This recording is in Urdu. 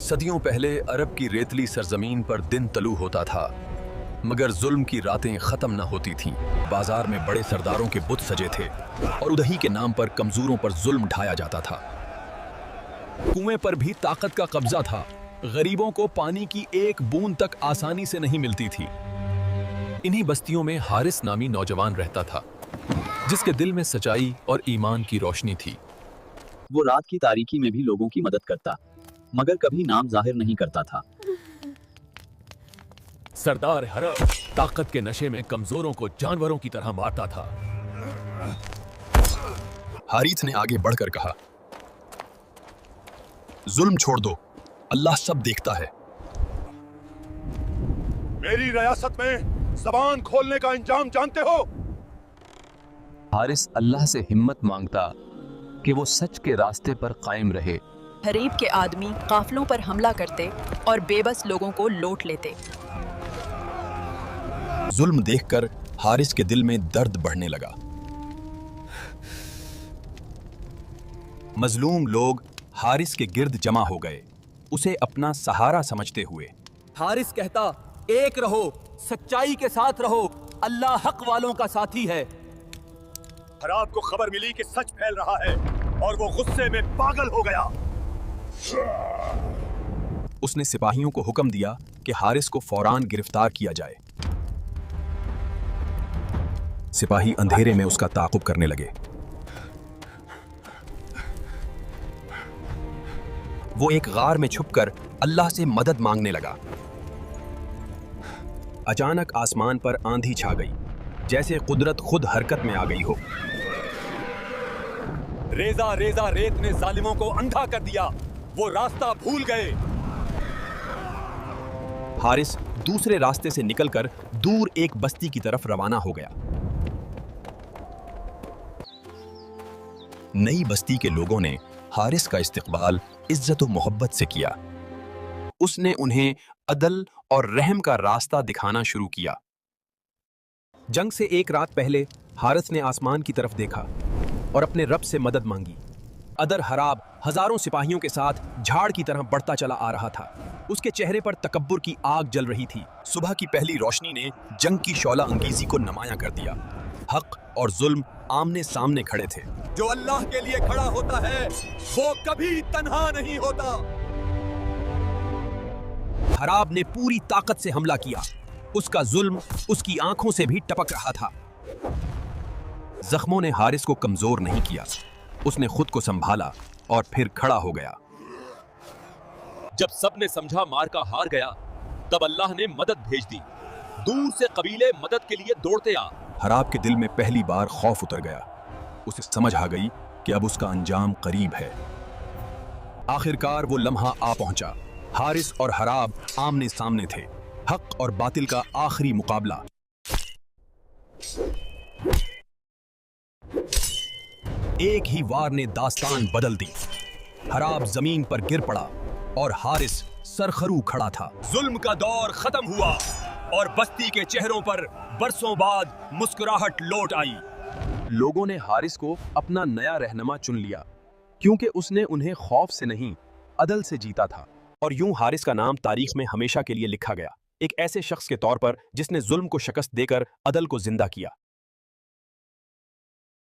صدیوں پہلے عرب کی ریتلی سرزمین پر دن طلوع ہوتا تھا، مگر ظلم کی راتیں ختم نہ ہوتی تھیں۔ بازار میں بڑے سرداروں کے بت سجے تھے اور ادہی کے نام پر کمزوروں پر ظلم ڈھایا جاتا تھا۔ کنویں پر بھی طاقت کا قبضہ تھا، غریبوں کو پانی کی ایک بوند تک آسانی سے نہیں ملتی تھی۔ انہی بستیوں میں حارث نامی نوجوان رہتا تھا، جس کے دل میں سچائی اور ایمان کی روشنی تھی۔ وہ رات کی تاریکی میں بھی لوگوں کی مدد کرتا، مگر کبھی نام ظاہر نہیں کرتا تھا۔ سردار حرب طاقت کے نشے میں کمزوروں کو جانوروں کی طرح مارتا تھا۔ حارث نے آگے بڑھ کر کہا، ظلم چھوڑ دو، اللہ سب دیکھتا ہے۔ میری ریاست میں زبان کھولنے کا انجام جانتے ہو؟ حارث اللہ سے ہمت مانگتا کہ وہ سچ کے راستے پر قائم رہے۔ حریب کے آدمی قافلوں پر حملہ کرتے اور بے بس لوگوں کو لوٹ لیتے۔ ظلم دیکھ کر حارث کے دل میں درد بڑھنے لگا۔ مظلوم لوگ حارث کے گرد جمع ہو گئے، اسے اپنا سہارا سمجھتے ہوئے۔ حارث کہتا، ایک رہو، سچائی کے ساتھ رہو، اللہ حق والوں کا ساتھی ہے۔ حراب کو خبر ملی کہ سچ پھیل رہا ہے اور وہ غصے میں پاگل ہو گیا۔ اس نے سپاہیوں کو حکم دیا کہ حارث کو فوراً گرفتار کیا جائے۔ سپاہی اندھیرے میں اس کا تعاقب کرنے لگے۔ وہ ایک غار میں چھپ کر اللہ سے مدد مانگنے لگا۔ اچانک آسمان پر آندھی چھا گئی، جیسے قدرت خود حرکت میں آ گئی ہو۔ ریزہ ریزہ ریت نے ظالموں کو اندھا کر دیا، وہ راستہ بھول گئے۔ حارث دوسرے راستے سے نکل کر دور ایک بستی کی طرف روانہ ہو گیا۔ نئی بستی کے لوگوں نے حارث کا استقبال عزت و محبت سے کیا۔ اس نے انہیں عدل اور رحم کا راستہ دکھانا شروع کیا۔ جنگ سے ایک رات پہلے حارث نے آسمان کی طرف دیکھا اور اپنے رب سے مدد مانگی۔ ادر حراب ہزاروں سپاہیوں کے ساتھ جھاڑ کی طرح بڑھتا چلا آ رہا تھا۔ اس کے چہرے پر تکبر کی آگ جل رہی تھی۔ صبح کی پہلی روشنی نے جنگ کی شعلہ انگیزی کو نمایاں کر دیا۔ حق اور ظلم آمنے سامنے کھڑے تھے۔ جو اللہ کے لیے کھڑا ہوتا ہے وہ کبھی تنہا نہیں ہوتا۔ حراب نے پوری طاقت سے حملہ کیا۔ اس کا ظلم اس کی آنکھوں سے بھی ٹپک رہا تھا۔ زخموں نے حارث کو کمزور نہیں کیا۔ اس نے خود کو سنبھالا اور پھر کھڑا ہو گیا۔ جب سب نے سمجھا مارکا ہار گیا، تب اللہ نے مدد بھیج دی۔ دور سے قبیلے مدد کے لیے دوڑتے آ۔ حراب کے دل میں پہلی بار خوف اتر گیا۔ اسے سمجھ آ گئی کہ اب اس کا انجام قریب ہے۔ آخرکار وہ لمحہ آ پہنچا۔ حارث اور حراب آمنے سامنے تھے، حق اور باطل کا آخری مقابلہ۔ ایک ہی وار نے داستان بدل دی۔ حراب زمین پر گر پڑا اور حارث سرخرو کھڑا تھا۔ ظلم کا دور ختم ہوا اور بستی کے چہروں پر برسوں بعد مسکراہٹ لوٹ آئی۔ لوگوں نے حارث کو اپنا نیا رہنما چن لیا، کیونکہ اس نے انہیں خوف سے نہیں، عدل سے جیتا تھا۔ اور یوں حارث کا نام تاریخ میں ہمیشہ کے لیے لکھا گیا، ایک ایسے شخص کے طور پر جس نے ظلم کو شکست دے کر عدل کو زندہ کیا۔